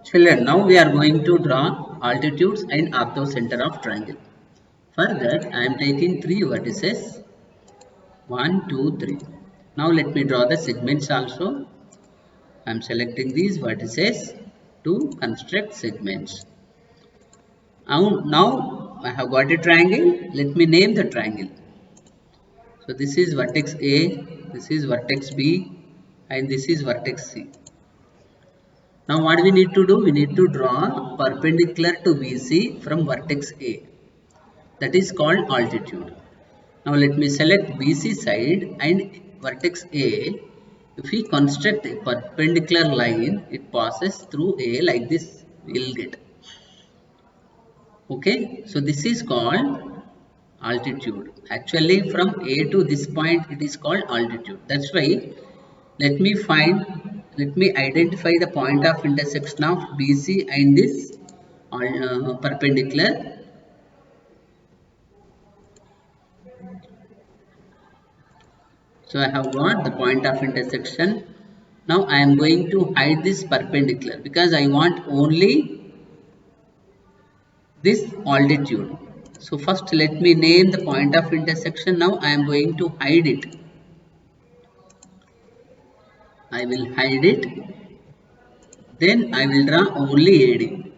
Children, now we are going to draw altitudes and orthocenter of triangle. For that, I am taking three vertices. 1, 2, 3. Now let me draw the segments also. I am selecting these vertices to construct segments. Now I have got a triangle. Let me name the triangle. So this is vertex A, this is vertex B, and this is vertex C. Now what we need to do? We need to draw perpendicular to BC from vertex A. That is called altitude. Now let me select BC side and vertex A. If we construct a perpendicular line, it passes through A like this, we will get. Okay, so this is called altitude. Actually from A to this point it is called altitude. That's why let me identify the point of intersection of BC and this perpendicular. So I have got the point of intersection. Now I am going to hide this perpendicular because I want only this altitude. So first let me name the point of intersection. Now I am going to hide it. I will hide it. Then I will draw only AD.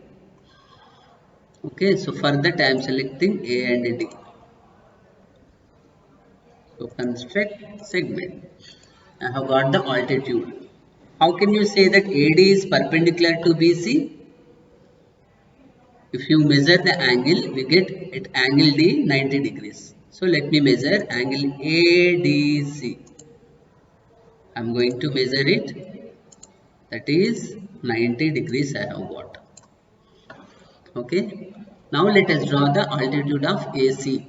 Okay, so for that I am selecting A and D. So construct segment. I have got the altitude. How can you say that AD is perpendicular to BC? If you measure the angle, we get at angle D 90 degrees. So let me measure angle ADC. I am going to measure it. That is 90 degrees I have got. Okay. Now let us draw the altitude of AC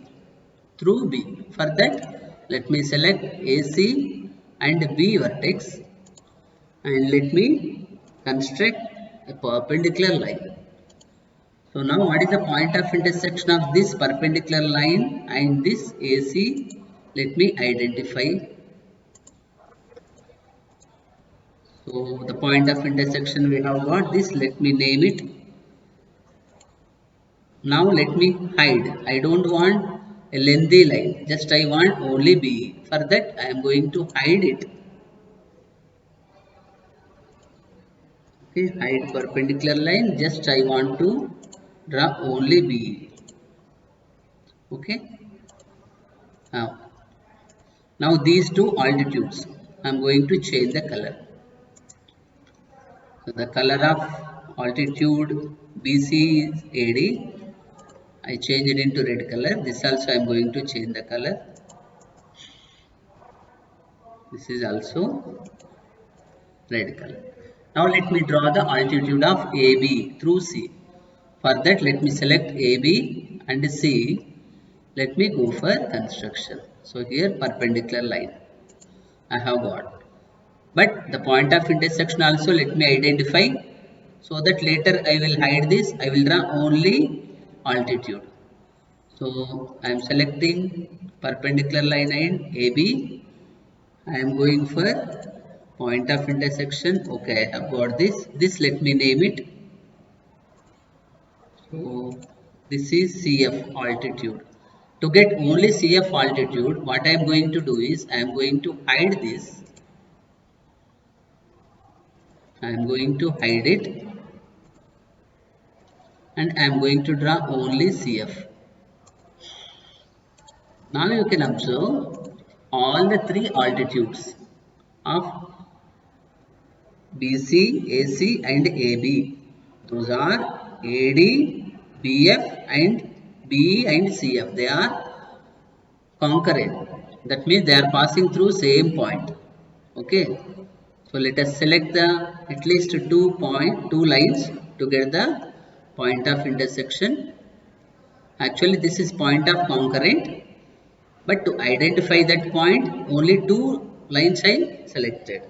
through B. For that, let me select AC and B vertex and let me construct a perpendicular line. So now what is the point of intersection of this perpendicular line and this AC? Let me identify. So the point of intersection we have got this. Let me name it. Now let me hide. I don't want a lengthy line. Just I want only B. For that I am going to hide it. Okay, hide perpendicular line. Just I want to draw only B. Okay. Now these two altitudes. I am going to change the color. So the color of altitude BC is AD. I change it into red color. This also I am going to change the color. This is also red color. Now let me draw the altitude of AB through C. For that let me select AB and C. Let me go for construction. So here perpendicular line I have got. But the point of intersection also let me identify so that later I will hide this. I will draw only altitude. So I am selecting perpendicular line and AB. I am going for point of intersection. Okay, I have got this. This let me name it. So this is CF altitude. To get only CF altitude, what I am going to do is I am going to hide this. I am going to hide it and I am going to draw only CF. Now you can observe all the three altitudes of BC, AC and AB. Those are AD, BF and BE and CF. They are concurrent. That means they are passing through same point. Okay. So let us select the at least two lines to get the point of intersection. Actually this is point of concurrent. But to identify that point, only two lines I selected.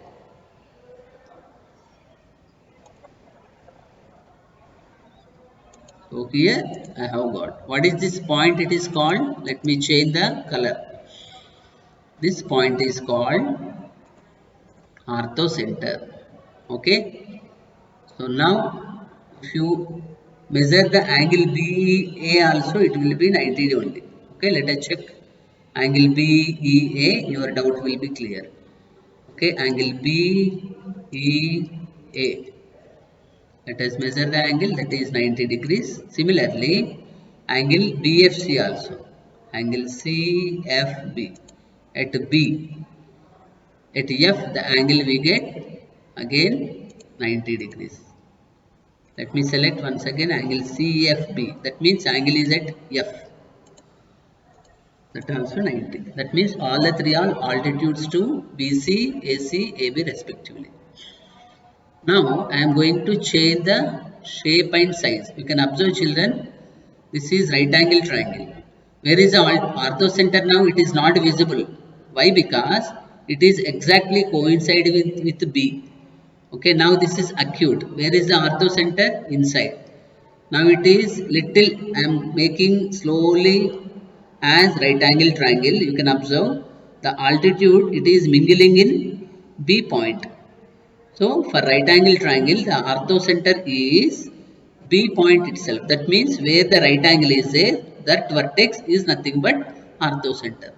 So here I have got. What is this point? It is called. Let me change the color. This point is called orthocenter. Okay. So now If you measure the angle BEA also, it will be 90 only. Okay, let us check angle BEA. Your doubt will be clear. Okay, angle BEA. Let us measure the angle, that is 90 degrees. Similarly, angle BFC also. Angle CFB. At B, at F, the angle we get again 90 degrees. Let me select once again angle CFB. That means angle is at F. That also 90. That means all the three are altitudes to BC, AC, AB respectively. Now I am going to change the shape and size. You can observe, children, this is right angle triangle. Where is the orthocenter now? It is not visible. Why? Because it is exactly coincide with B. Okay, now this is acute. Where is the orthocenter? Inside. Now it is little, I am making slowly as right angle triangle. You can observe the altitude, it is mingling in B point. So for right angle triangle, the orthocenter is B point itself. That means where the right angle is there, that vertex is nothing but orthocenter.